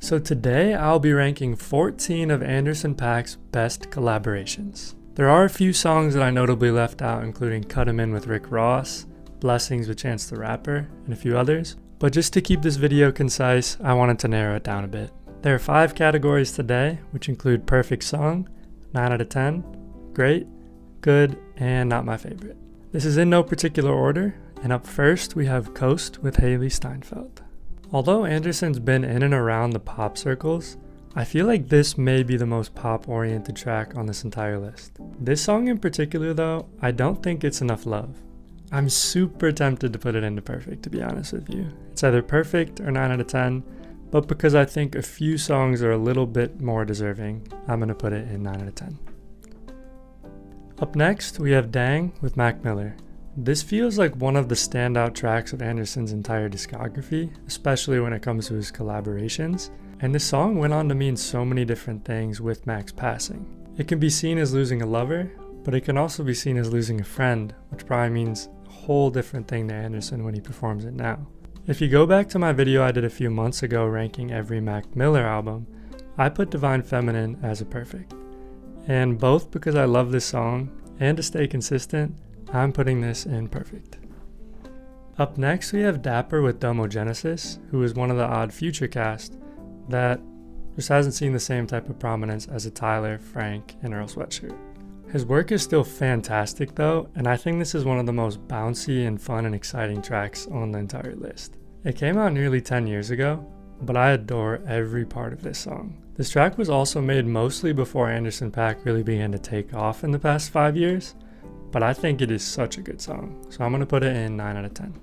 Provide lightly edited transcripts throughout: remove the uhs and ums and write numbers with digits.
So today I'll be ranking 14 of Anderson .Paak's best collaborations. There are a few songs that I notably left out, including Cut 'Em In with Rick Ross, Blessings with Chance the Rapper, and a few others. But just to keep this video concise, I wanted to narrow it down a bit. There are 5 categories today, which include Perfect Song, 9 out of 10, Great, Good, and Not My Favorite. This is in no particular order, and up first we have Coast with Hailee Steinfeld. Although Anderson's been in and around the pop circles, I feel like this may be the most pop-oriented track on this entire list. This song in particular though, I don't think it's enough love. I'm super tempted to put it into Perfect, to be honest with you. It's either Perfect or 9 out of 10, but because I think a few songs are a little bit more deserving, I'm gonna put it in 9 out of 10. Up next, we have Dang with Mac Miller. This feels like one of the standout tracks of Anderson's entire discography, especially when it comes to his collaborations, and this song went on to mean so many different things with Mac's passing. It can be seen as losing a lover, but it can also be seen as losing a friend, which probably means a whole different thing to Anderson when he performs it now. If you go back to my video I did a few months ago ranking every Mac Miller album, I put Divine Feminine as a perfect. And both because I love this song and to stay consistent, I'm putting this in Perfect. Up next we have Dapper with Domo Genesis, who is one of the odd future cast that just hasn't seen the same type of prominence as a Tyler, Frank, and Earl Sweatshirt. His work is still fantastic though, and I think this is one of the most bouncy and fun and exciting tracks on the entire list. It came out nearly 10 years ago, but I adore every part of this song. This track was also made mostly before Anderson .Paak really began to take off in the past 5 years, but I think it is such a good song, so I'm going to put it in 9 out of 10.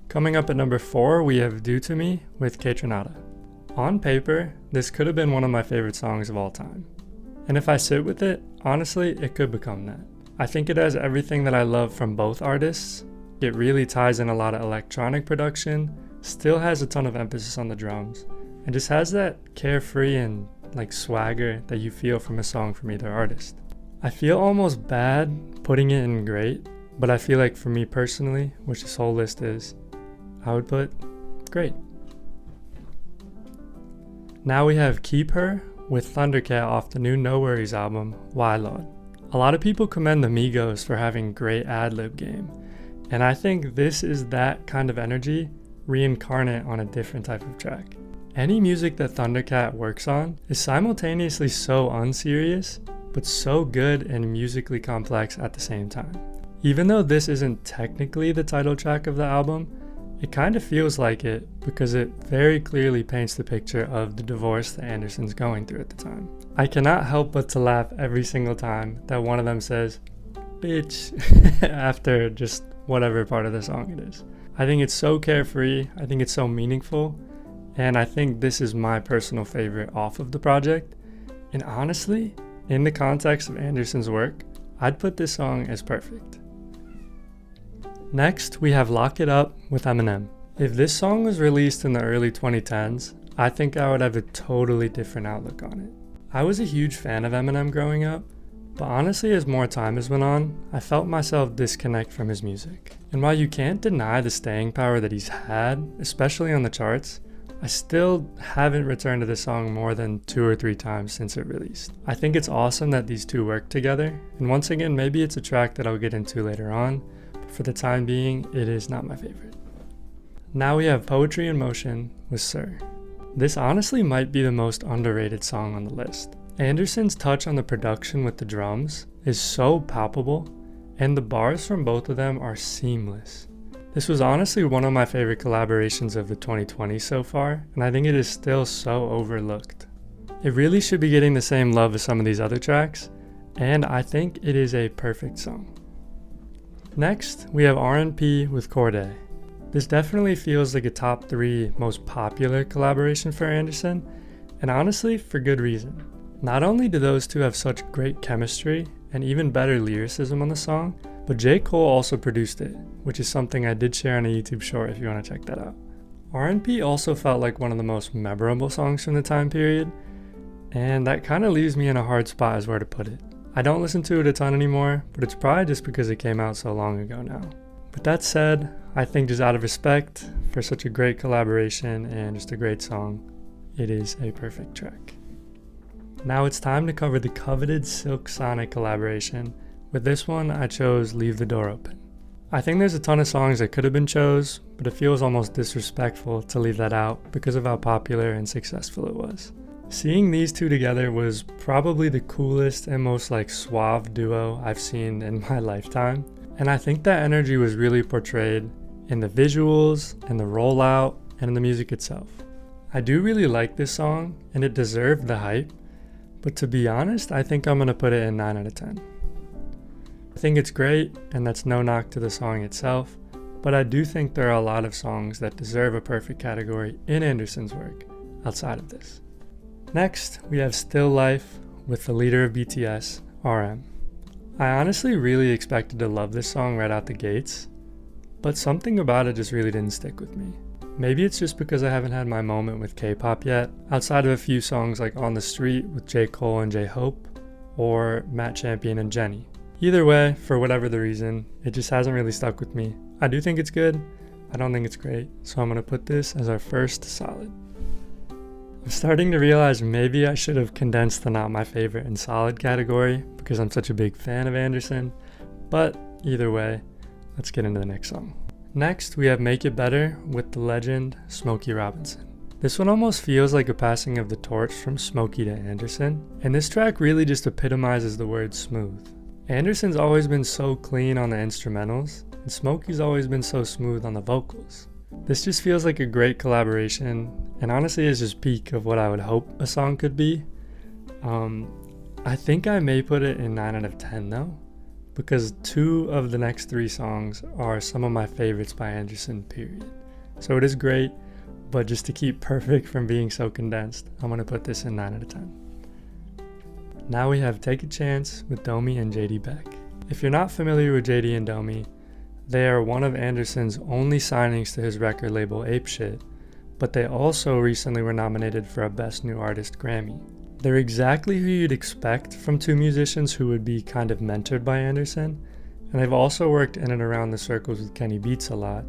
Coming up at number 4, we have Due to Me with Kaytranada. On paper, this could have been one of my favorite songs of all time. And if I sit with it, honestly, it could become that. I think it has everything that I love from both artists. It really ties in a lot of electronic production, still has a ton of emphasis on the drums, and just has that carefree and swagger that you feel from a song from either artist. I feel almost bad putting it in Great, but I feel like for me personally, which this whole list is, I would put Great. Now we have KeepHer with Thundercat off the new NxWorries album, Why Lord. A lot of people commend the Migos for having great ad-lib game, and I think this is that kind of energy reincarnate on a different type of track. Any music that Thundercat works on is simultaneously so unserious, but so good and musically complex at the same time. Even though this isn't technically the title track of the album, it kind of feels like it because it very clearly paints the picture of the divorce that Anderson's going through at the time. I cannot help but to laugh every single time that one of them says, bitch, after just whatever part of the song it is. I think it's so carefree, I think it's so meaningful, and I think this is my personal favorite off of the project. And honestly, in the context of Anderson's work, I'd put this song as perfect. Next, we have Lock It Up with Eminem. If this song was released in the early 2010s, I think I would have a totally different outlook on it. I was a huge fan of Eminem growing up, but honestly as more time has went on, I felt myself disconnect from his music. And while you can't deny the staying power that he's had, especially on the charts, I still haven't returned to this song more than 2 or 3 times since it released. I think it's awesome that these two work together, and once again, maybe it's a track that I'll get into later on, but for the time being, it is not my favorite. Now we have Poetry in Motion with Sir. This honestly might be the most underrated song on the list. Anderson's touch on the production with the drums is so palpable, and the bars from both of them are seamless. This was honestly one of my favorite collaborations of the 2020s so far, and I think it is still so overlooked. It really should be getting the same love as some of these other tracks, and I think it is a perfect song. Next, we have R&P with Cordae. This definitely feels like a top 3 most popular collaboration for Anderson, and honestly, for good reason. Not only do those two have such great chemistry and even better lyricism on the song, but J. Cole also produced it, which is something I did share on a YouTube short if you want to check that out. R&P also felt like one of the most memorable songs from the time period, and that kind of leaves me in a hard spot as where to put it. I don't listen to it a ton anymore, but it's probably just because it came out so long ago now. With that said, I think just out of respect for such a great collaboration and just a great song, it is a perfect track. Now it's time to cover the coveted Silk Sonic collaboration. With this one, I chose Leave the Door Open. I think there's a ton of songs that could have been chose, but it feels almost disrespectful to leave that out because of how popular and successful it was. Seeing these two together was probably the coolest and most suave duo I've seen in my lifetime, and I think that energy was really portrayed in the visuals, and the rollout, and in the music itself. I do really like this song, and it deserved the hype, but to be honest, I think I'm gonna put it in 9 out of 10. I think it's great, and that's no knock to the song itself, but I do think there are a lot of songs that deserve a perfect category in Anderson's work outside of this. Next, we have Still Life with the leader of BTS, RM. I honestly really expected to love this song right out the gates, but something about it just really didn't stick with me. Maybe it's just because I haven't had my moment with K-pop yet, outside of a few songs like On the Street with J. Cole and J-Hope, or Matt Champion and Jennie. Either way, for whatever the reason, it just hasn't really stuck with me. I do think it's good, I don't think it's great, so I'm gonna put this as our first solid. I'm starting to realize maybe I should have condensed the not my favorite and solid category because I'm such a big fan of Anderson, but either way, let's get into the next song. Next, we have Make It Better with the legend Smokey Robinson. This one almost feels like a passing of the torch from Smokey to Anderson, and this track really just epitomizes the word smooth. Anderson's always been so clean on the instrumentals, and Smokey's always been so smooth on the vocals. This just feels like a great collaboration, and honestly is just peak of what I would hope a song could be. I think I may put it in 9 out of 10 though, because 2 of the next 3 songs are some of my favorites by Anderson, period. So it is great, but just to keep perfect from being so condensed, I'm gonna put this in 9 out of 10. Now we have Take a Chance with DOMi and JD Beck. If you're not familiar with JD and DOMi, they are one of Anderson's only signings to his record label Apeshit, but they also recently were nominated for a Best New Artist Grammy. They're exactly who you'd expect from 2 musicians who would be kind of mentored by Anderson, and they've also worked in and around the circles with Kenny Beats a lot,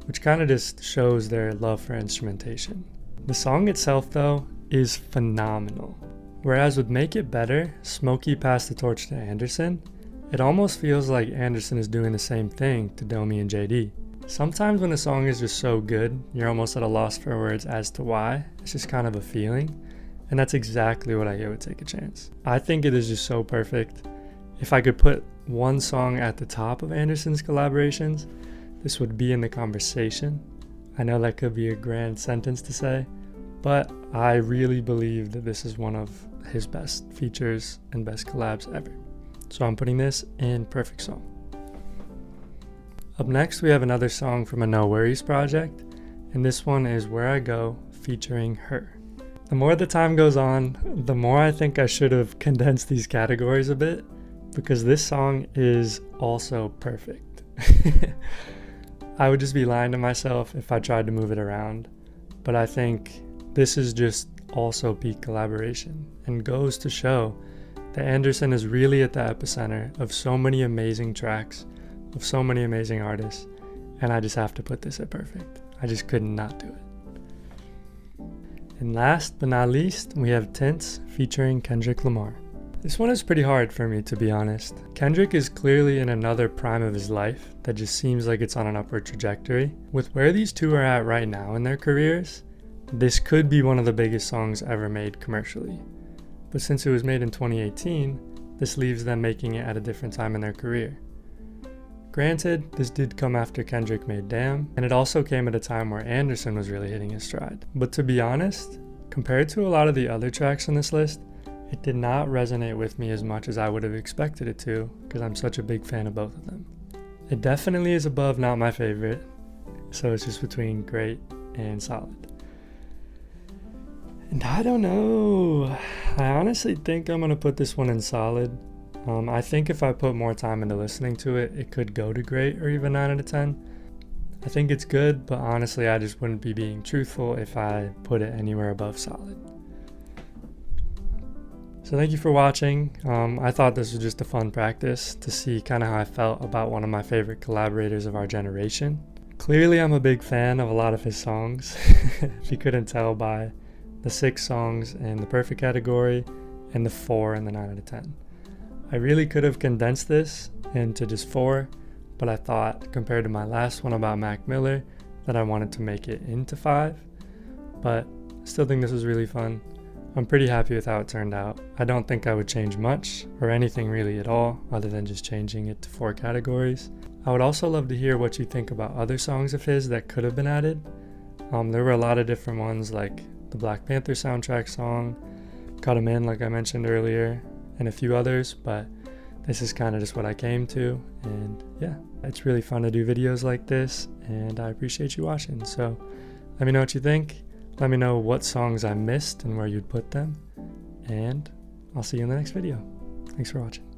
which kind of just shows their love for instrumentation. The song itself though is phenomenal. Whereas with Make It Better, Smokey passed the torch to Anderson, it almost feels like Anderson is doing the same thing to DOMi and JD. Sometimes when a song is just so good, you're almost at a loss for words as to why. It's just kind of a feeling. And that's exactly what I get with Take a Chance. I think it is just so perfect. If I could put one song at the top of Anderson's collaborations, this would be in the conversation. I know that could be a grand sentence to say, but I really believe that this is one of his best features and best collabs ever. So I'm putting this in perfect song. Up next, we have another song from a NxWorries project, and this one is Where I Go featuring Her. The more the time goes on, the more I think I should have condensed these categories a bit, because this song is also perfect. I would just be lying to myself if I tried to move it around, but I think this is just also peak collaboration and goes to show that Anderson is really at the epicenter of so many amazing tracks, of so many amazing artists, and I just have to put this at perfect. I just could not do it. And last but not least, we have Tints featuring Kendrick Lamar. This one is pretty hard for me, to be honest. Kendrick is clearly in another prime of his life that just seems like it's on an upward trajectory. With where these two are at right now in their careers, this could be one of the biggest songs ever made commercially. But since it was made in 2018, this leaves them making it at a different time in their career. Granted, this did come after Kendrick made Damn, and it also came at a time where Anderson was really hitting his stride. But to be honest, compared to a lot of the other tracks on this list, it did not resonate with me as much as I would have expected it to, because I'm such a big fan of both of them. It definitely is above not my favorite, so it's just between great and solid. And I don't know, I honestly think I'm going to put this one in solid. I think if I put more time into listening to it, it could go to great or even 9 out of 10. I think it's good, but honestly I just wouldn't be being truthful if I put it anywhere above solid. So thank you for watching. I thought this was just a fun practice to see kind of how I felt about one of my favorite collaborators of our generation. Clearly I'm a big fan of a lot of his songs, if you couldn't tell by the 6 songs in the perfect category and the 4 in the 9 out of 10. I really could have condensed this into just 4, but I thought compared to my last one about Mac Miller that I wanted to make it into 5, but I still think this was really fun. I'm pretty happy with how it turned out. I don't think I would change much or anything really at all other than just changing it to 4 categories. I would also love to hear what you think about other songs of his that could have been added. There were a lot of different ones like the Black Panther soundtrack song, Cut 'Em In like I mentioned earlier, and a few others, but this is kind of just what I came to, and yeah, it's really fun to do videos like this, and I appreciate you watching. So let me know what you think. Let me know what songs I missed and where you'd put them, and I'll see you in the next video. Thanks for watching.